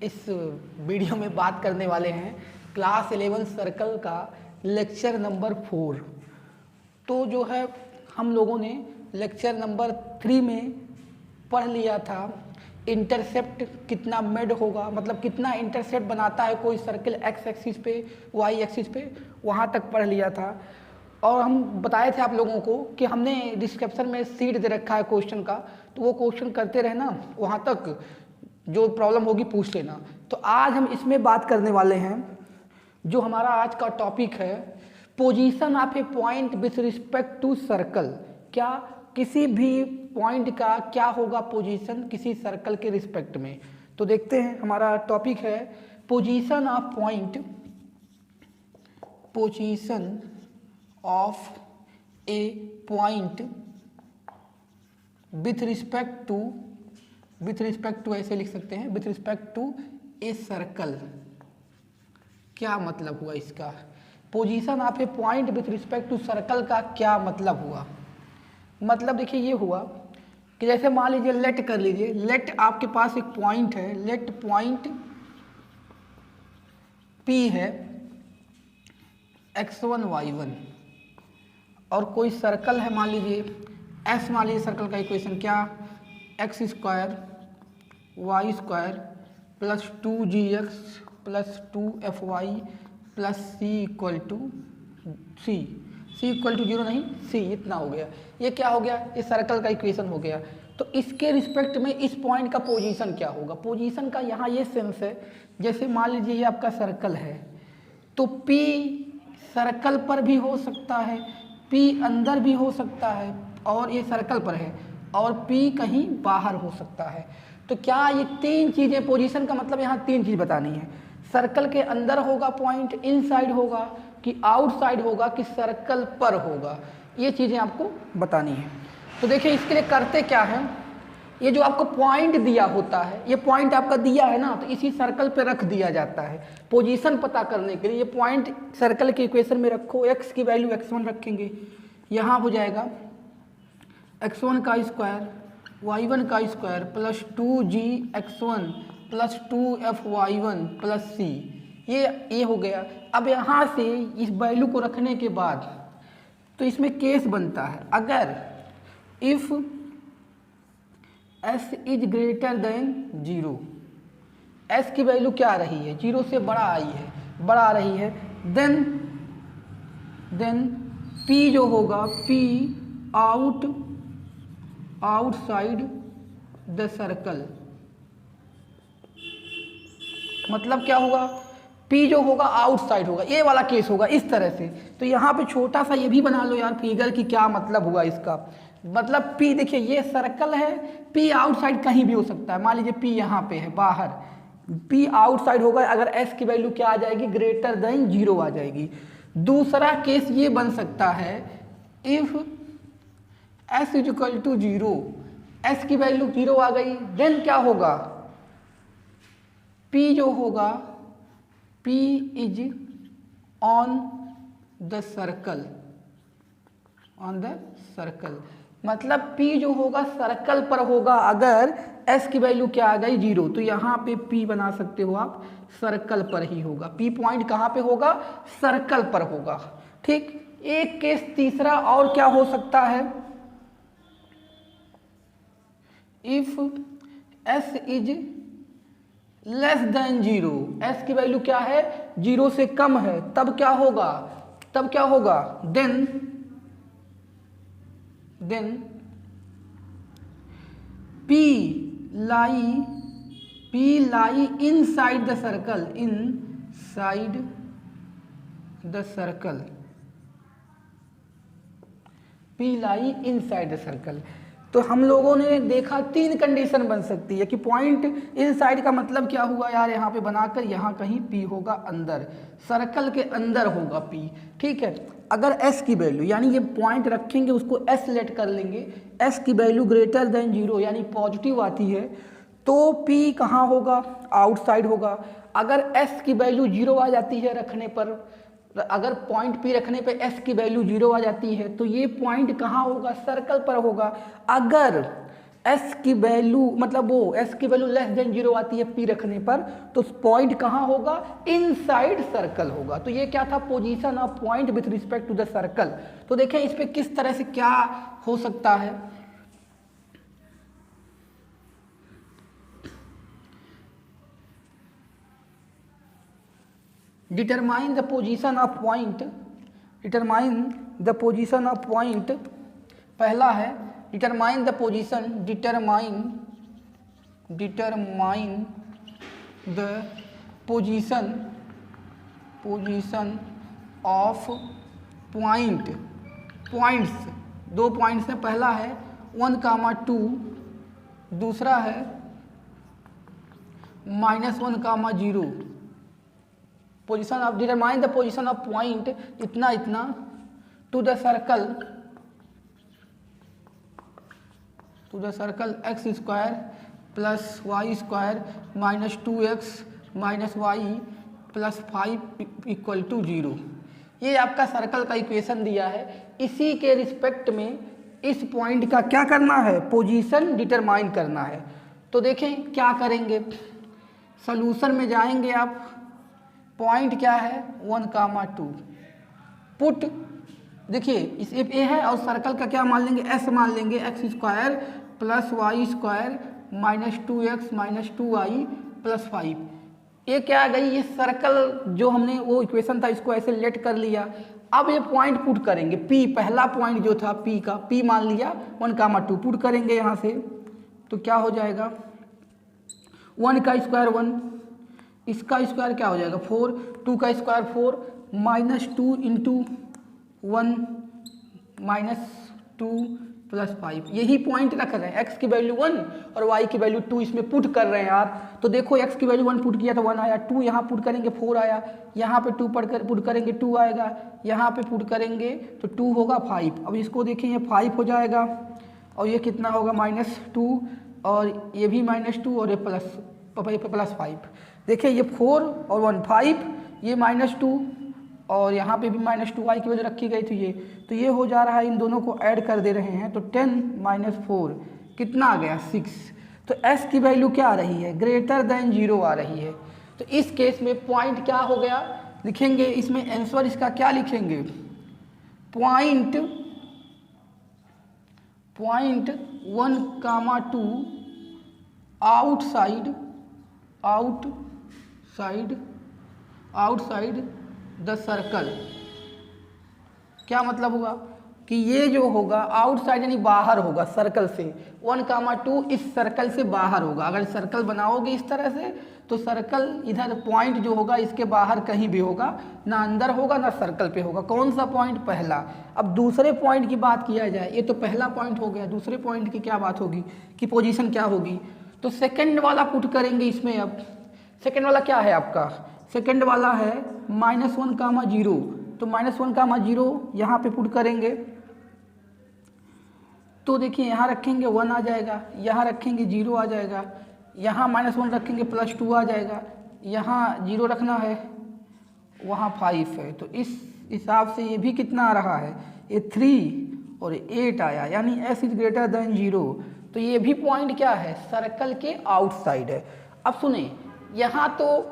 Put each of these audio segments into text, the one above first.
इस वीडियो में बात करने वाले हैं क्लास 11 सर्कल का लेक्चर नंबर 4। तो जो है हम लोगों ने लेक्चर नंबर 3 में पढ़ लिया था इंटरसेप्ट कितना मेड होगा, मतलब कितना इंटरसेप्ट बनाता है कोई सर्कल एक्स एक्सिस पे वाई एक्सिस पे, वहाँ तक पढ़ लिया था। और हम बताए थे आप लोगों को कि हमने डिस्क्रिप्शन में सीट दे रखा है क्वेश्चन का, तो वो क्वेश्चन करते रहना, वहाँ तक जो प्रॉब्लम होगी पूछ लेना। तो आज हम इसमें बात करने वाले हैं, जो हमारा आज का टॉपिक है position of a point with respect to circle. क्या किसी भी पॉइंट का क्या होगा पोजीशन किसी सर्कल के रिस्पेक्ट में। तो देखते हैं, हमारा टॉपिक है position of point, position of a point with respect to ऐसे लिख सकते हैं, with respect to a circle. क्या मतलब हुआ इसका? Position of a point with respect to circle का क्या मतलब हुआ? मतलब देखिए ये हुआ कि जैसे मान लीजिए लेट कर लीजिए, लेट आपके पास एक पॉइंट है, लेट पॉइंट P है x1 y1 और कोई सर्कल है मान लीजिए S, मान लीजिए सर्कल का इक्वेशन क्या, x square y square plus 2gx plus 2fy plus c equal to c equal to 0 नहीं, c इतना हो गया। ये क्या हो गया? ये सर्कल का इक्वेशन हो गया। तो इसके रिस्पेक्ट में इस पॉइंट का पोजीशन क्या होगा? पोजीशन का यहाँ ये सेंस है, जैसे मान लीजिए ये आपका सर्कल है, तो P सर्कल पर भी हो सकता है, P अंदर भी हो सकता है, और ये सर्कल पर है, और P कहीं बाहर हो सकता है। तो क्या ये तीन चीज़ें, पोजीशन का मतलब यहाँ तीन चीज़ बतानी है। सर्कल के अंदर होगा पॉइंट, इनसाइड होगा कि आउटसाइड होगा कि सर्कल पर होगा, ये चीज़ें आपको बतानी है। तो देखिए इसके लिए करते क्या है, ये जो आपको पॉइंट दिया होता है, ये पॉइंट आपका दिया है ना, तो इसी सर्कल पे रख दिया जाता है पोजीशन पता करने के लिए। ये पॉइंट सर्कल के इक्वेशन में रखो, x की वैल्यू x1 रखेंगे, यहाँ हो जाएगा x1 का स्क्वायर y1 का square plus 2gx1 plus 2fy1 plus c, ये हो गया। अब यहाँ से इस वैल्यू को रखने के बाद तो इसमें केस बनता है, अगर if s is greater than 0, s की वैल्यू क्या आ रही है, 0 से बड़ा आ रही है, देन p जो होगा, p आउटसाइड द सर्कल। मतलब क्या होगा, P जो होगा आउटसाइड होगा, ये वाला केस होगा इस तरह से। तो यहाँ पे छोटा सा ये भी बना लो यार फिगर की क्या मतलब हुआ इसका। मतलब P देखिए ये सर्कल है, P आउटसाइड कहीं भी हो सकता है, मान लीजिए P यहाँ पे है बाहर, P आउटसाइड होगा अगर S की वैल्यू क्या आ जाएगी, ग्रेटर देन 0 आ जाएगी। दूसरा केस ये बन सकता है, if S is equal to 0, S की वैल्यू 0 आ गई, देन क्या होगा, P जो होगा, P is on the circle, मतलब P जो होगा सर्कल पर होगा। अगर S की वैल्यू क्या आ गई 0, तो यहाँ पे P बना सकते हो आप, सर्कल पर ही होगा। P पॉइंट कहाँ पे होगा, सर्कल पर होगा। ठीक, एक केस तीसरा और क्या हो सकता है, if S is less than 0, S की वैल्यू क्या है, 0 से कम है, तब क्या होगा, then P lie inside the circle, तो हम लोगों ने देखा तीन कंडीशन बन सकती है कि पॉइंट इनसाइड का मतलब क्या हुआ यार, यहाँ पे बनाकर यहाँ कहीं P होगा अंदर, सर्कल के अंदर होगा P। ठीक है, अगर S की वैल्यू, यानी ये पॉइंट रखेंगे उसको S लेट कर लेंगे, S की वैल्यू ग्रेटर देन 0 यानी पॉजिटिव आती है, तो P कहाँ होगा, आउटसाइड होगा। अगर S की वैल्यू 0 आ जाती है रखने पर, अगर पॉइंट P रखने पे S की वैल्यू 0 आ जाती है, तो ये पॉइंट कहाँ होगा, सर्कल पर होगा। अगर एस की वैल्यू मतलब वो एस की वैल्यू लेस देन 0 आती है पी रखने पर, तो पॉइंट कहाँ होगा, इनसाइड सर्कल होगा। तो ये क्या था, position of point with respect to the circle. तो देखें इस पे किस तरह से क्या हो सकता है। Determine the position of point, determine the position of point, पहला है determine the position, determine the position of point, points, दो पॉइंट्स हैं, पहला है 1,2, दूसरा है -1,0। Position of, determine the position of point इतना इतना to the circle x square plus y square minus 2x minus y plus 5 equal to 0। ये आपका सर्कल का इक्वेशन दिया है। इसी के रिस्पेक्ट में इस पॉइंट का क्या करना है, पोजीशन डिटरमाइन करना है। तो देखें क्या करेंगे, सॉल्यूशन में जाएंगे आप, पॉइंट क्या है 1,2, पुट, देखिए इस ए है और सर्कल का क्या मान लेंगे, एस मान लेंगे, x square plus y square minus 2x minus 2y plus 5। ये क्या आ गई, ये सर्कल जो हमने वो इक्वेशन था इसको ऐसे लेट कर लिया। अब ये पॉइंट पुट करेंगे, P पहला पॉइंट जो था P का, P मान लिया 1,2 पुट करेंगे यहाँ से, तो क्या हो जाएगा 1 का स्क्वायर 1, इसका स्क्वायर क्या हो जाएगा 4, 2 का square 4, minus 2 into 1 minus 2 plus 5। यही पॉइंट रख रहे हैं, x की वैल्यू 1 और y की वैल्यू 2 इसमें पुट कर रहे हैं यार। तो देखो x की वैल्यू 1 पुट किया तो 1 आया, 2 यहाँ पुट करेंगे 4 आया, यहाँ पे 2 पुट करेंगे 2 आएगा, यहाँ पे पुट करेंगे तो 2 होगा 5। अब इसको देखें ये 5 हो जाएगा और ये कितना होगा -2 और ये भी -2 और ये प्लस 5। देखिए ये 4 और 1 5, ये -2 और यहाँ पे भी -2y की वजह रखी गई थी तो ये हो जा रहा है, इन दोनों को ऐड कर दे रहे हैं तो 10 - 4 कितना आ गया 6। तो s की वैल्यू क्या आ रही है, ग्रेटर देन 0 आ रही है। तो इस केस में पॉइंट क्या हो गया, लिखेंगे इसमें आंसर इसका क्या लिखेंगे, पॉइंट 1,2 आउटसाइड द सर्कल। क्या मतलब हुआ कि ये जो होगा आउटसाइड यानी बाहर होगा सर्कल से, 1,2 इस सर्कल से बाहर होगा। अगर सर्कल बनाओगे इस तरह से तो सर्कल इधर पॉइंट जो होगा इसके बाहर कहीं भी होगा, ना अंदर होगा ना सर्कल पे होगा। कौन सा पॉइंट, पहला। अब दूसरे पॉइंट की बात किया जाए, ये तो पहला पॉइंट हो गया, दूसरे पॉइंट की क्या बात होगी कि पोजीशन क्या होगी, तो सेकंड वाला पुट करेंगे इसमें। अब सेकंड वाला क्या है आपका, सेकंड वाला है -1,0, तो -1,0 यहाँ पे पुट करेंगे तो देखिए यहाँ रखेंगे 1 आ जाएगा, यहाँ रखेंगे 0 आ जाएगा, यहाँ -1 रखेंगे +2 आ जाएगा, यहाँ 0 रखना है, वहाँ 5 है। तो इस हिसाब से ये भी कितना आ रहा है, ये 3 और 8 आया, यानी s इज ग्रेटर देन 0। तो ये भी पॉइंट क्या है, सर्कल के आउटसाइड है। अब सुने, यहाँ तो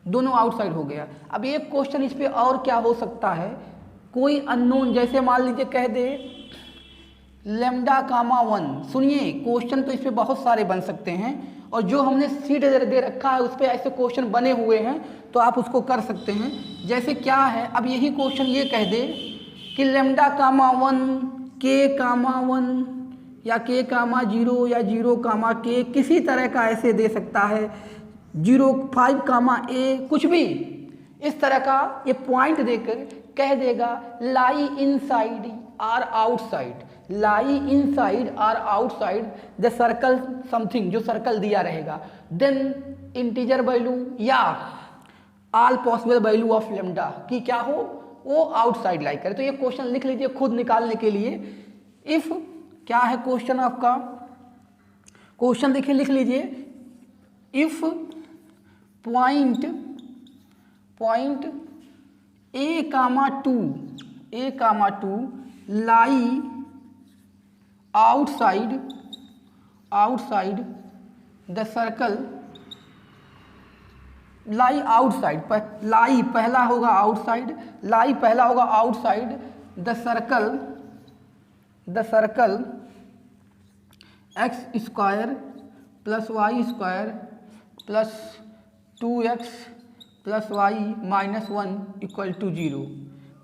दोनों आउटसाइड हो गया। अब एक क्वेश्चन इस पे और क्या हो सकता है, कोई अननोन, जैसे मान लीजिए कह दे λ,1। सुनिए क्वेश्चन तो इस पे बहुत सारे बन सकते हैं और जो हमने सीट दे रखा है उस पर ऐसे क्वेश्चन बने हुए हैं तो आप उसको कर सकते हैं। जैसे क्या है, अब यही क्वेश्चन ये कह दे कि λ,1 k,1 या k,0 या 0,k, किसी तरह का ऐसे दे सकता है, 0,5, कुछ भी इस तरह का ये पॉइंट देकर कह देगा lie inside or outside, lie inside or outside the circle something, जो सर्कल दिया रहेगा, देन इंटीजर वैल्यू या all possible value of lambda की क्या हो, वो आउटसाइड लाई करे। तो ये क्वेश्चन लिख लीजिए खुद निकालने के लिए। इफ क्या है क्वेश्चन आपका, क्वेश्चन देखिए लिख लीजिए, if point A,2 lie outside outside the circle lie outside, lie पहला होगा आउटसाइड, लाई पहला होगा outside the circle x square plus y square plus 2x plus y minus 1 equal to 0।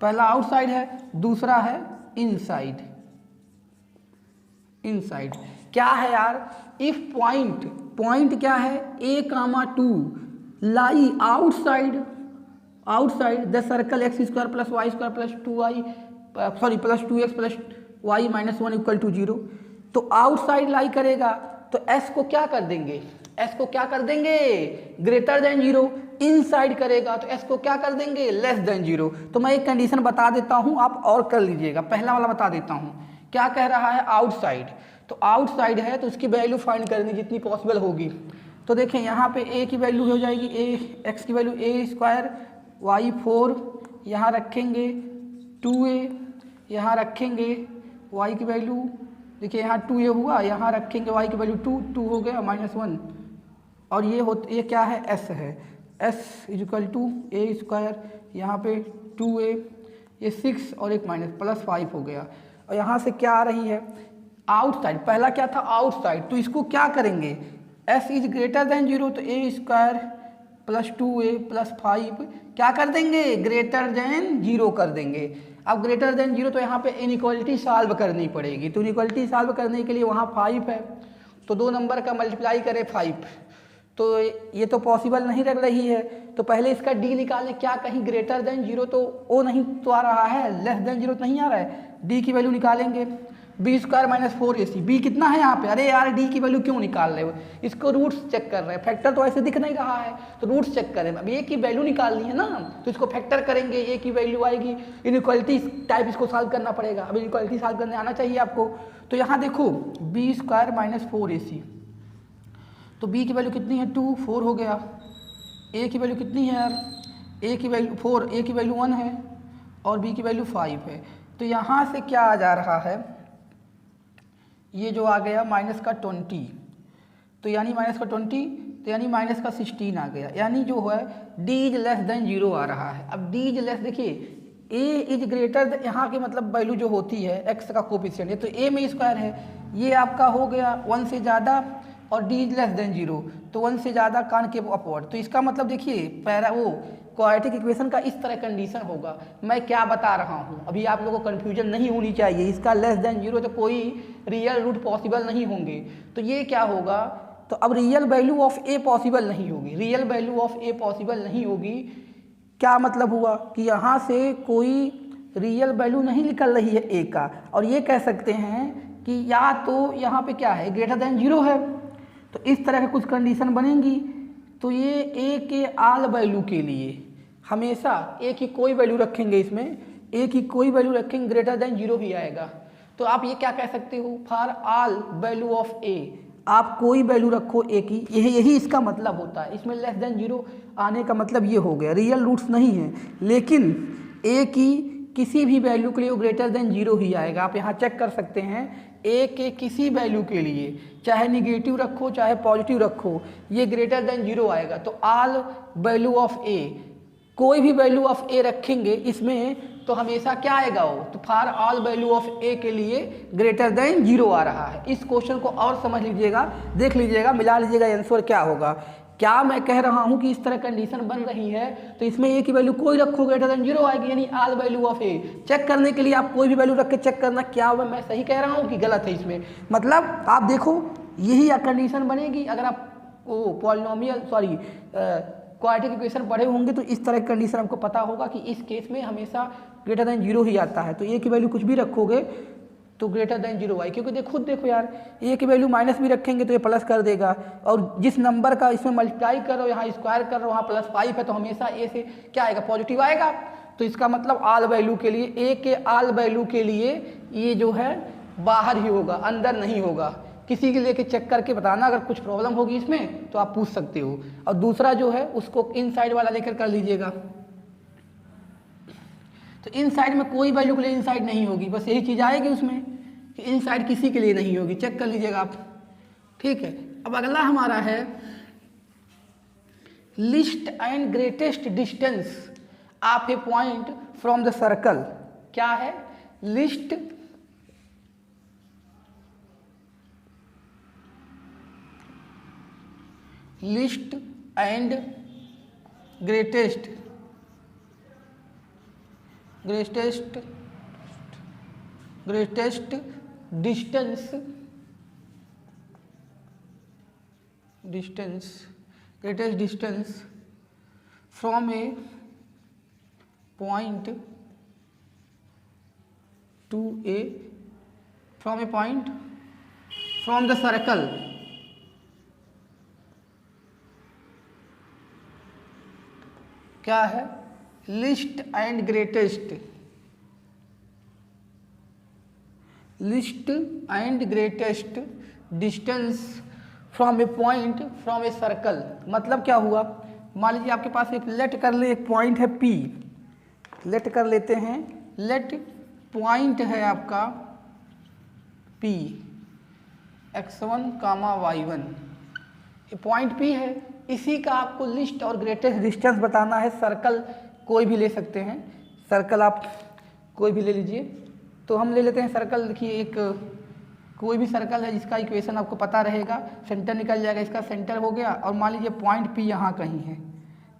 पहला आउटसाइड है, दूसरा है इनसाइड। इनसाइड क्या है यार, इफ पॉइंट क्या है a, 2 lie outside the circle x square plus y square plus 2x plus y minus 1 equal to 0। तो आउटसाइड लाई करेगा तो s को क्या कर देंगे, ग्रेटर देन 0। इनसाइड करेगा तो s को क्या कर देंगे, लेस देन 0। तो मैं एक कंडीशन बता देता हूं, आप और कर लीजिएगा। पहला वाला बता देता हूं, क्या कह रहा है, आउटसाइड। तो आउटसाइड है तो उसकी वैल्यू फाइंड करनी जितनी पॉसिबल होगी। तो देखें यहाँ पे a की वैल्यू हो जाएगी x की वैल्यू a स्क्वायर, वाई 4 यहाँ रखेंगे, 2a यहाँ रखेंगे, y की वैल्यू देखिए यहाँ 2a हुआ, यहाँ रखेंगे y की वैल्यू 2 हो गया माइनस 1। और ये क्या है, s है, s equal to a square, यहाँ पे 2a, ये 6 और एक माइनस प्लस 5 हो गया। और यहाँ से क्या आ रही है, आउटसाइड। पहला क्या था, आउटसाइड। तो इसको क्या करेंगे, s इज ग्रेटर देन 0 तो a square plus 2a plus 5 क्या कर देंगे, ग्रेटर देन 0 कर देंगे। अब ग्रेटर देन 0 तो यहाँ पे इनइक्वालिटी सॉल्व करनी पड़ेगी। तो इनइक्वालिटी सॉल्व करने के लिए वहाँ 5 है तो 2 नंबर का मल्टीप्लाई करें 5, तो ये तो पॉसिबल नहीं लग रही है। तो पहले इसका d निकालें, क्या कहीं ग्रेटर देन 0 तो ओ नहीं तो आ रहा है, लेस देन 0 तो नहीं आ रहा है। d की वैल्यू निकालेंगे, B square minus 4ac, B कितना है यहाँ पे, अरे यार डी की वैल्यू क्यों निकाल रहे हो, इसको रूट्स चेक कर रहे हैं, फैक्टर तो ऐसे दिख नहीं रहा है तो रूट्स चेक करें। अब ए की वैल्यू निकालनी है ना, तो इसको फैक्टर करेंगे, ए की वैल्यू आएगी, इनइक्वालिटी टाइप इसको सॉल्व करना पड़ेगा। अब इनइक्वालिटी सॉल्व करने आना चाहिए आपको। तो यहाँ देखो बी स्क्वायर माइनस 4ac, तो बी की वैल्यू कितनी है 2, 4 हो गया। ए की वैल्यू कितनी है यार, ए की वैल्यू 4, ए की वैल्यू 1 है और बी की वैल्यू 5 है। तो यहाँ से क्या आ जा रहा है, ये जो आ गया माइनस का 20, तो यानी माइनस का 20 तो यानी माइनस का 16 आ गया, यानी जो है d इज लेस देन 0 आ रहा है। अब d इज लेस, देखिए a इज ग्रेटर, यहाँ की मतलब वैल्यू जो होती है x का कोफिशिएंट है, तो a में स्क्वायर है, ये आपका हो गया 1 से ज़्यादा और d इज लेस देन 0 तो 1 से ज़्यादा कॉनकेव अपवर्ड। तो इसका मतलब देखिए क्वाड्रेटिक इक्वेशन का इस तरह कंडीशन होगा। मैं क्या बता रहा हूँ, अभी आप लोगों को कन्फ्यूजन नहीं होनी चाहिए। इसका लेस देन 0 तो कोई रियल रूट पॉसिबल नहीं होंगे। तो ये क्या होगा, तो अब real value of a possible नहीं होगी, real value of a possible नहीं होगी। क्या मतलब हुआ कि यहाँ से कोई रियल वैल्यू नहीं निकल रही है ए का, और ये कह सकते हैं कि या तो यहाँ पे क्या है, ग्रेटर देन 0 है। तो इस तरह की कुछ कंडीशन बनेंगी। तो ये ए के आल वैल्यू के लिए हमेशा ए की कोई वैल्यू रखेंगे, इसमें ए की कोई वैल्यू रखेंगे ग्रेटर देन 0 ही आएगा। तो आप ये क्या कह सकते हो, फॉर आल वैल्यू ऑफ ए, आप कोई वैल्यू रखो ए की, यही इसका मतलब होता है। इसमें लेस देन 0 आने का मतलब ये हो गया, रियल रूट्स नहीं है, लेकिन ए की किसी भी वैल्यू के लिए वो ग्रेटर देन 0 ही आएगा। आप यहाँ चेक कर सकते हैं, ए के किसी वैल्यू के लिए चाहे निगेटिव रखो चाहे पॉजिटिव रखो, ये ग्रेटर देन 0 आएगा। तो आल वैल्यू ऑफ ए, कोई भी वैल्यू ऑफ ए रखेंगे इसमें तो हमेशा क्या आएगा वो, तो फॉर ऑल वैल्यू ऑफ ए के लिए ग्रेटर देन 0 आ रहा है। इस क्वेश्चन को और समझ लीजिएगा, देख लीजिएगा, मिला लीजिएगा, आंसर क्या होगा। क्या मैं कह रहा हूं कि इस तरह कंडीशन बन रही है तो इसमें ए की वैल्यू कोई रखो ग्रेटर देन 0 आएगी, यानी all value of a. Check करने के लिए आप कोई भी वैल्यू रख के चेक करना क्या मैं सही कह रहा हूं कि गलत है। इसमें मतलब आप देखो यही कंडीशन बनेगी। अगर आप पॉलिनोमियल क्वाड्रेटिक इक्वेशन पढ़े होंगे तो इस तरह की कंडीशन आपको पता होगा कि इस केस में हमेशा ग्रेटर देन 0 ही आता है। तो ए की वैल्यू कुछ भी रखोगे तो ग्रेटर देन 0 आई, क्योंकि खुद देखो यार, ए की वैल्यू माइनस भी रखेंगे तो ये प्लस कर देगा, और जिस नंबर का इसमें मल्टीप्लाई कर रहे हो, यहाँ स्क्वायर कर रहे हो, वहाँ प्लस 5 है, तो हमेशा ए से क्या आएगा, पॉजिटिव आएगा। तो इसका मतलब आल वैल्यू के लिए, ए के आल वैल्यू के लिए ये जो है बाहर ही होगा, अंदर नहीं होगा। किसी के लेके चेक करके बताना, अगर कुछ प्रॉब्लम होगी इसमें तो आप पूछ सकते हो। और दूसरा जो है उसको इनसाइड वाला लेकर कर लीजिएगा। तो इनसाइड में कोई वैल्यू के लिए इनसाइड नहीं होगी, बस यही चीज़ आएगी उसमें कि इनसाइड किसी के लिए नहीं होगी। चेक कर लीजिएगा आप, ठीक है। अब अगला हमारा है list and greatest distance of a point from the circle. क्या है? List and greatest distance from A point two A from the circle. क्या है? List and greatest distance from A point from a circle. मतलब क्या हुआ? मान लीजिए आपके पास एक लेट कर ले, एक पॉइंट है P, लेट कर लेते हैं, लेट पॉइंट है आपका P x1, y1, ये पॉइंट P है। इसी का आपको लिस्ट और ग्रेटेस्ट डिस्टेंस बताना है। सर्कल कोई भी ले सकते हैं, सर्कल आप कोई भी ले लीजिए। तो हम ले लेते हैं सर्कल। देखिए एक कोई भी सर्कल है जिसका इक्वेशन आपको पता रहेगा, सेंटर निकल जाएगा, इसका सेंटर हो गया। और मान लीजिए पॉइंट P यहाँ कहीं है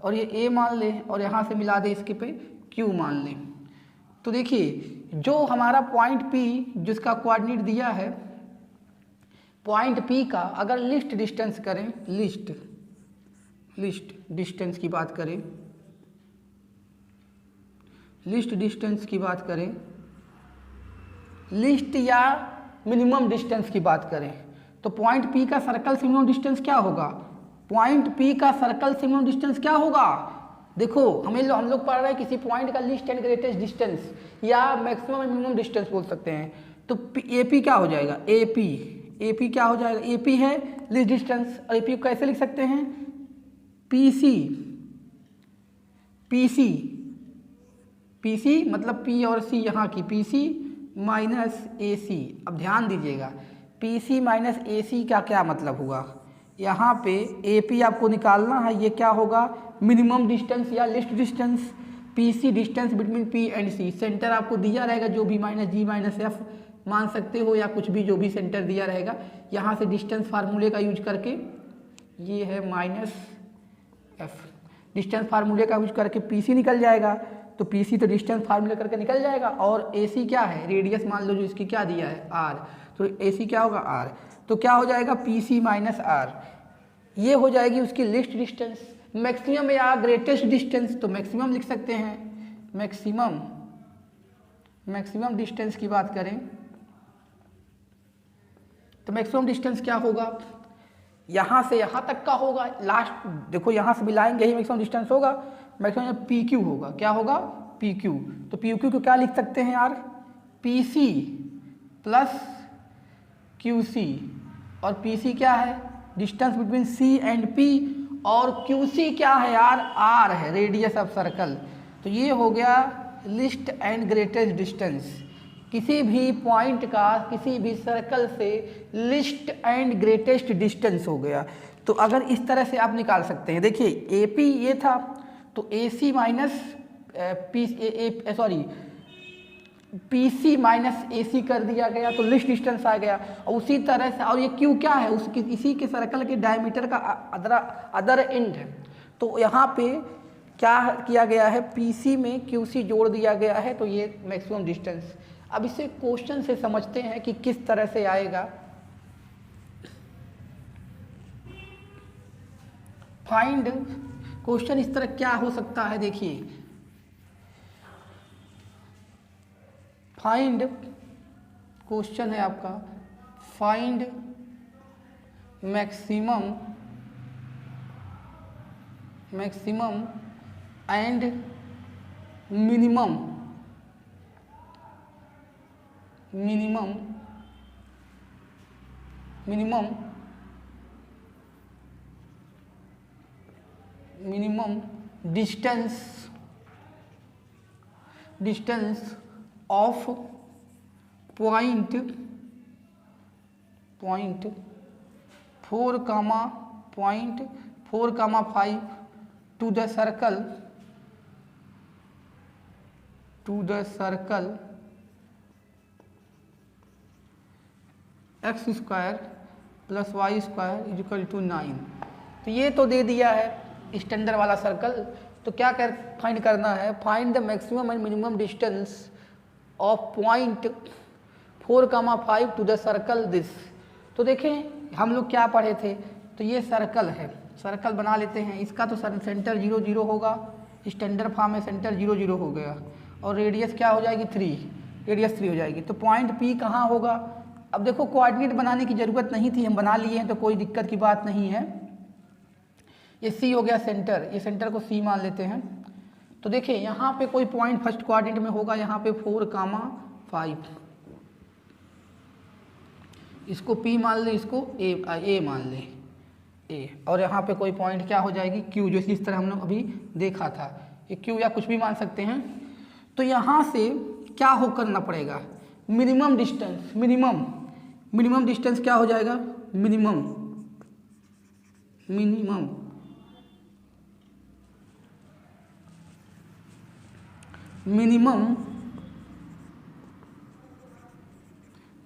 और ये A मान लें और यहाँ से मिला दे इसके पे Q मान लें। तो देखिए जो हमारा पॉइंट P जिसका कोऑर्डिनेट दिया है, पॉइंट P का अगर लिस्ट डिस्टेंस करें, लिस्ट डिस्टेंस की बात करें, लिस्ट या मिनिमम डिस्टेंस की बात करें, तो पॉइंट P का सर्कल से मिनिमम डिस्टेंस क्या होगा? पॉइंट P का सर्कल से मिनिमम डिस्टेंस क्या होगा? देखो हम लोग पढ़ रहे हैं किसी पॉइंट का लिस्ट एंड ग्रेटेस्ट डिस्टेंस या मैक्सिमम एंड मिनिमम डिस्टेंस बोल सकते हैं। तो AP क्या हो जाएगा? AP क्या हो जाएगा? AP है लिस्ट डिस्टेंस, और AP को कैसे लिख सकते हैं? PC मतलब P और C यहाँ की, PC माइनस AC। अब ध्यान दीजिएगा, PC माइनस AC का क्या मतलब हुआ? यहाँ पे AP आपको निकालना है, ये क्या होगा? मिनिमम डिस्टेंस या list distance. PC distance between P and C। Centre आपको दिया रहेगा जो भी, -G -F मान सकते हो या कुछ भी, जो भी सेंटर दिया रहेगा। यहाँ से डिस्टेंस फार्मूले का यूज करके, ये है -F, डिस्टेंस फार्मूले का यूज करके PC निकल जाएगा। तो PC तो डिस्टेंस फार्मूले करके निकल जाएगा। और AC क्या है? रेडियस मान लो जो इसकी क्या दिया है, R। तो AC क्या होगा? R। तो क्या हो जाएगा? PC minus R। ये हो जाएगी उसकी लिस्ट डिस्टेंस। मैक्सिमम या ग्रेटेस्ट डिस्टेंस, तो मैक्सिमम लिख सकते हैं। मैक्सिमम डिस्टेंस की बात करें तो मैक्सिमम डिस्टेंस क्या होगा? यहाँ से यहाँ तक का होगा। लास्ट देखो यहाँ से मिलाएंगे ही मैक्सिमम डिस्टेंस होगा। मैक्सिमम PQ होगा। क्या होगा? PQ। तो PQ को क्या लिख सकते हैं यार? PC plus QC। और PC क्या है? Distance between C and P। और QC क्या है यार? R है, रेडियस ऑफ सर्कल। तो ये हो गया लिस्ट एंड ग्रेटेस्ट डिस्टेंस। किसी भी पॉइंट का किसी भी सर्कल से लिस्ट एंड ग्रेटेस्ट डिस्टेंस हो गया। तो अगर इस तरह से आप निकाल सकते हैं, देखिए AP ये था, तो AC minus PC minus AC कर दिया गया, तो लिस्ट डिस्टेंस आ गया। और उसी तरह से, और ये Q क्या है? उसकी इसी के सर्कल के डायमीटर का अदर एंड है। तो यहाँ पे क्या किया गया है? PC में QC जोड़ दिया गया है, तो ये मैक्सिमम डिस्टेंस। अब इसे क्वेश्चन से समझते हैं कि किस तरह से आएगा। फाइंड, क्वेश्चन इस तरह क्या हो सकता है? देखिए फाइंड, क्वेश्चन है आपका, find maximum and minimum distance of point 4,5 to the circle x square plus y square equal to 9। तो ये तो दे दिया है स्टैंडर्ड वाला सर्कल। तो क्या फाइंड करना है, find the maximum and minimum distance of point 4,5 to the circle this. तो देखें हम लोग क्या पढ़े थे, तो ये सर्कल है, सर्कल बना लेते हैं। इसका तो सेंटर 0 0 होगा, स्टैंडर्ड फॉर्म में सेंटर 0 0 हो गया और रेडियस क्या हो जाएगी 3, रेडियस 3 हो जाएगी। तो पॉइंट P कहाँ होगा। अब देखो कोऑर्डिनेट बनाने की ज़रूरत नहीं थी, हम बना लिए हैं तो कोई दिक्कत की बात नहीं है। ये C हो गया सेंटर, ये सेंटर को C मान लेते हैं। तो देखिए यहाँ पे कोई पॉइंट फर्स्ट कोऑर्डिनेट में होगा, यहाँ पे 4,5, इसको P मान ले, इसको A मान ले A, और यहाँ पे कोई पॉइंट क्या हो जाएगी Q, जो इस तरह हम लोग अभी देखा था, ये Q या कुछ भी मान सकते हैं। तो यहाँ से क्या हो करना पड़ेगा, मिनिमम डिस्टेंस, मिनिमम डिस्टेंस क्या हो जाएगा, मिनिमम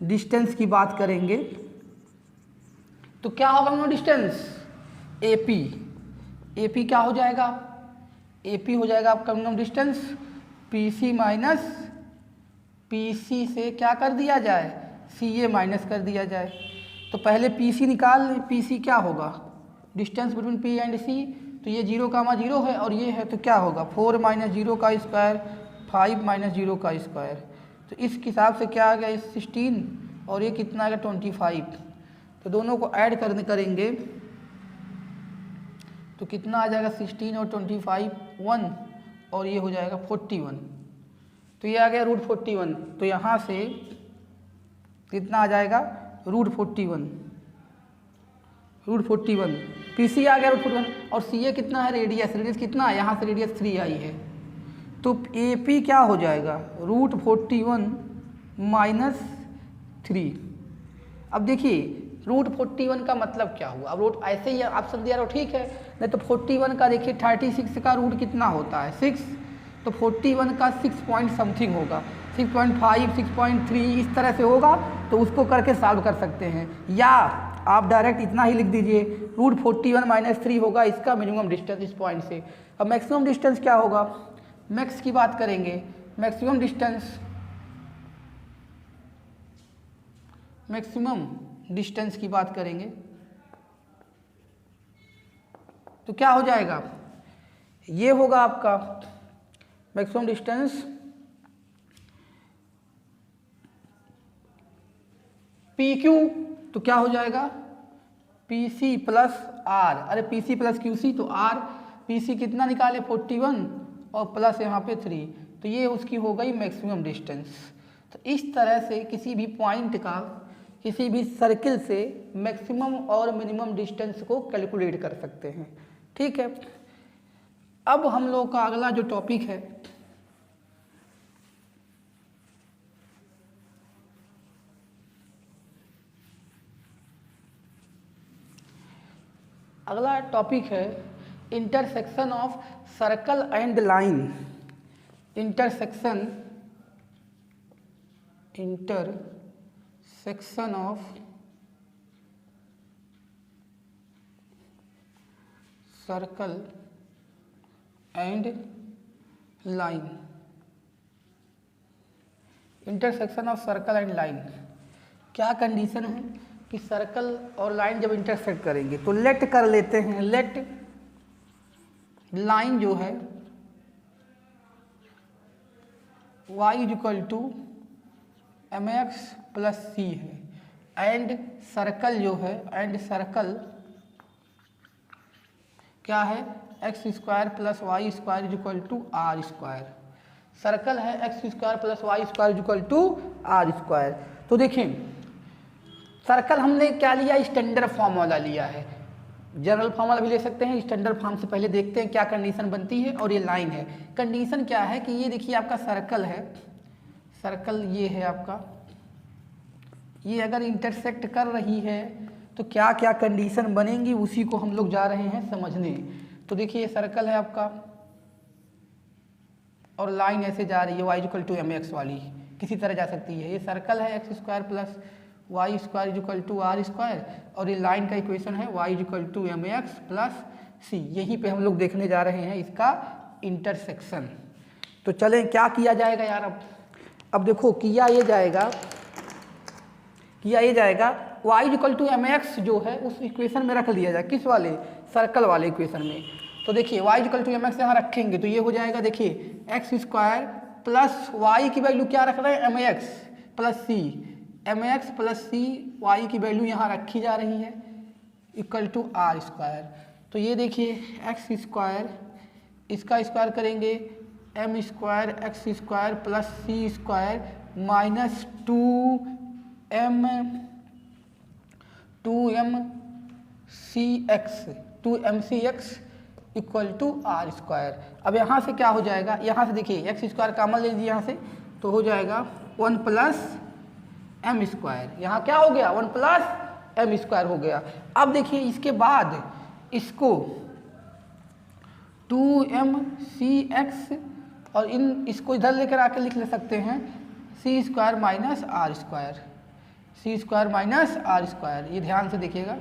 डिस्टेंस की बात करेंगे तो क्या होगा मिनिमम डिस्टेंस, AP क्या हो जाएगा, AP हो जाएगा आपका minimum distance PC minus PC से क्या कर दिया जाए, CA माइनस कर दिया जाए। तो पहले PC निकाल, PC क्या होगा, distance between P and C। तो ये 0,0 है और ये है, तो क्या होगा 4 माइनस 0 का स्क्वायर 5 माइनस 0 का स्क्वायर। तो इस हिसाब से क्या आ गया 16 और ये कितना आ गया 25। तो दोनों को ऐड करेंगे तो कितना आ जाएगा 16 और 25 1 और ये हो जाएगा 41। तो ये आ गया √41। तो यहाँ से कितना आ जाएगा √41, PC आ गया √41 और CA कितना है, रेडियस कितना है, यहाँ से रेडियस 3 आई है। तो AP क्या हो जाएगा √41 माइनस 3। अब देखिए √41 का मतलब क्या हुआ, अब रूट ऐसे ही आप सब दिया रहो ठीक है, नहीं तो 41 का देखिए 36 का रूट कितना होता है 6, तो 41 का 6 पॉइंट समथिंग होगा, 6.5 6.3 इस तरह से होगा। तो उसको करके सॉल्व कर सकते हैं, या आप डायरेक्ट इतना ही लिख दीजिए √41 माइनस 3 होगा इसका मिनिमम डिस्टेंस इस पॉइंट से। अब मैक्सिमम डिस्टेंस क्या होगा, मैक्स की बात करेंगे, मैक्सिमम डिस्टेंस की बात करेंगे तो क्या हो जाएगा, ये होगा आपका मैक्सिमम डिस्टेंस PQ। तो क्या हो जाएगा PC प्लस R, अरे PC प्लस QC, तो R PC कितना निकाले 41 और प्लस यहाँ पे 3, तो ये उसकी हो गई मैक्सिमम डिस्टेंस। तो इस तरह से किसी भी पॉइंट का, किसी भी सर्किल से मैक्सिमम और मिनिमम डिस्टेंस को कैलकुलेट कर सकते हैं, ठीक है। अब हम लोग का अगला जो टॉपिक है intersection of circle and line. Intersection of circle and line. Intersection of circle and line, क्या कंडीशन है कि सर्कल और लाइन जब इंटरसेक्ट करेंगे तो लेट कर लेते हैं, लेट लाइन जो है y equal to mx plus c है, एंड सर्कल जो है, एंड सर्कल क्या है x square plus y square equal to r square. Circle है x square plus y square equal to r square. तो देखें सर्कल हमने क्या लिया, स्टैंडर्ड फॉर्म वाला लिया है, जनरल फॉर्म वाला भी ले सकते हैं। स्टैंडर्ड फॉर्म से पहले देखते हैं क्या कंडीशन बनती है। और ये लाइन है, कंडीशन क्या है कि ये देखिए आपका सर्कल है, सर्कल ये है आपका, ये अगर इंटरसेक्ट कर रही है तो क्या क्या कंडीशन बनेंगी उसी को हम लोग जा रहे हैं समझने। तो देखिए ये सर्कल है आपका और लाइन ऐसे जा रही है y इक्वल टू mx वाली, किसी तरह जा सकती है। ये सर्कल है x square plus y square equal to r square और ये लाइन का इक्वेशन है y equal to mx plus c. यहीं पे हम लोग देखने जा रहे हैं इसका इंटरसेक्शन। तो चलें क्या किया जाएगा यार, अब देखो किया ये जाएगा y इक्वल टू mx जो है उस इक्वेशन में रख लिया जाए, किस वाले, सर्कल वाले इक्वेशन में। तो देखिए y इक्वल टू mx यहाँ रखेंगे तो ये हो जाएगा, देखिए x स्क्वायर प्लस y की वैल्यू क्या रख रहे हैं mx प्लस सी, mx प्लस सी y की वैल्यू यहाँ रखी जा रही है इक्वल टू आर स्क्वायर। तो ये देखिए x स्क्वायर, इसका स्क्वायर करेंगे m square x square plus c square minus 2mcx equal to r square. अब यहाँ से क्या हो जाएगा, यहाँ से देखिए x स्क्वायर कॉमन ले लीजिए यहाँ से, तो हो जाएगा 1 प्लस एम स्क्वायर। यहाँ क्या हो गया, 1 प्लस एम स्क्वायर हो गया। अब देखिए इसके बाद इसको 2mcx और इसको इधर लेकर आकर लिख ले सकते हैं c square minus r square, c square minus r square. ये ध्यान से देखिएगा,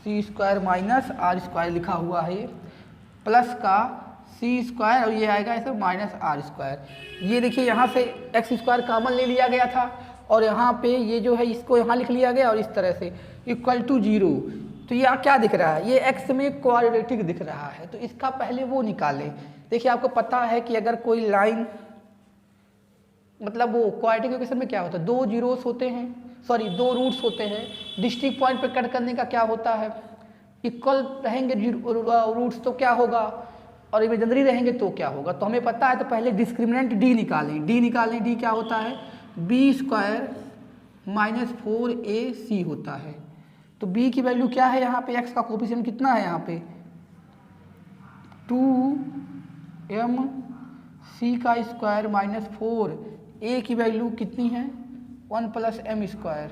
c square minus r square लिखा हुआ है, ये प्लस का सी स्क्वायर और ये आएगा ऐसे माइनस आर स्क्वायर। ये देखिए यहाँ से एक्स स्क्वायर कॉमन ले लिया गया था और यहाँ पे ये जो है इसको यहाँ लिख लिया गया और इस तरह से इक्वल टू 0। तो ये क्या दिख रहा है, ये एक्स में क्वाड्रेटिक दिख रहा है, तो इसका पहले वो निकालें। देखिए आपको पता है कि अगर कोई लाइन, मतलब वो क्वाड्रेटिक इक्वेशन में क्या होता है, 2 जीरोस होते हैं, सॉरी 2 रूट्स होते हैं। डिस्ट्रिक्ट पॉइंट पे कट करने का क्या होता है, इक्वल रहेंगे रूट्स तो क्या होगा, और इमेजिनरी रहेंगे तो क्या होगा। तो हमें पता है, तो पहले डिस्क्रिमिनेंट डी निकालें, डी क्या होता है, बी स्क्वायर माइनस 4ac होता है। तो b की वैल्यू क्या है, यहाँ पे x का कोफिशिएंट कितना है, यहाँ पे 2mc का स्क्वायर माइनस 4a की वैल्यू कितनी है 1 प्लस एम स्क्वायर,